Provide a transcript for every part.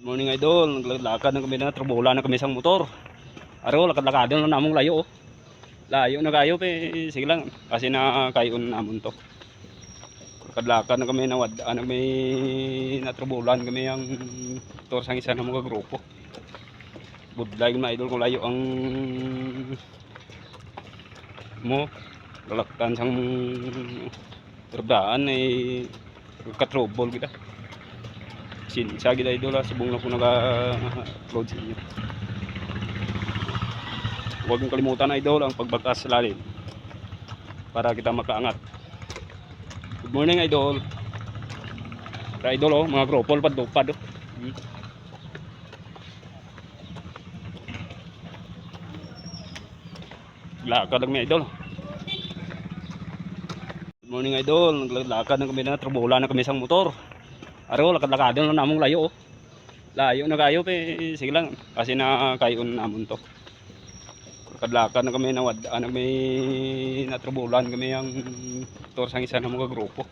Morning idol, naglakad na kami na trubola na kami sa motor. Aro lakad-lakad na namong layo oh. Layo na kayo pe, sige lang kasi na kayon namon to. Lakad-lakad na kami na wadaan na may natrubolan kami ang motor sang isa na mga grupo. Budlay na idol kung layo ang mo lalaktan sang terdaan ay katrobol kita. Siya kita idol ha, subong na po naka-upload sa inyo. Huwag mong kalimutan idol ang pagbagtas sa lalim para kita makaangat. Good morning idol. Para idol oh, mga gropol padupad oh. Lakad lang may idol. Good morning idol, naglakad na kami na trubola na kami sa motor. Aro lakad-lakad na namong layo oh. Layo na kayo pe, sige lang kasi na kayon namon to. Lakad-lakad na kami na wadaan na may natrubolan kami ang motor sang isa na mga grupo.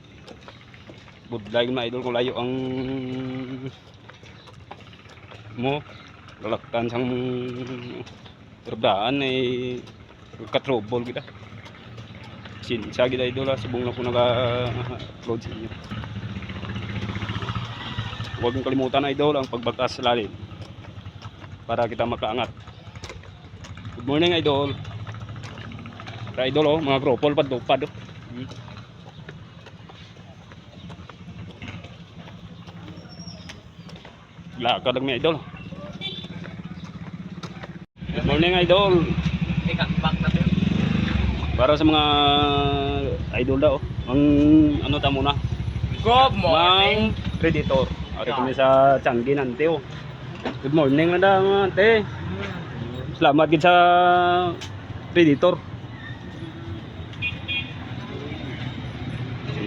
Budlay na idol kung layo ang mo lalaktan sang terdaan ay katrobol kita. Siya kita idol ha, subong na po naka-upload sa inyo. Huwag mong kalimutan idol ang pagbagtas sa lalim para kita makaangat. Good morning idol. Para idol oh, mga gropol padupad oh. Lakad lang may idol. Good morning idol. Para sa mga idol daw, ang ano ta muna. Good morning. Mang Predator. Ari kami sa Changi nante oh. Good morning na daw ate. Salamat gid sa Predator.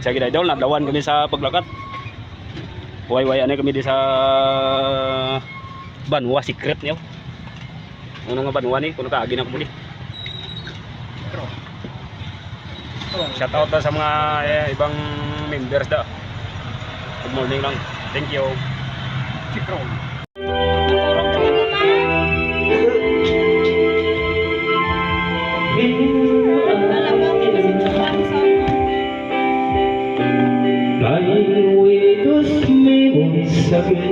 Sa gid idol, nadawan kami sa paglakat. Way-way ani kami di sa Banwa secret niyo. Ano nga Banwa ni, kuno kaagi na ko muli. Shout out sa mga ibang members da. Good morning lang. Thank you. Chikro. Ay, huidos me sakit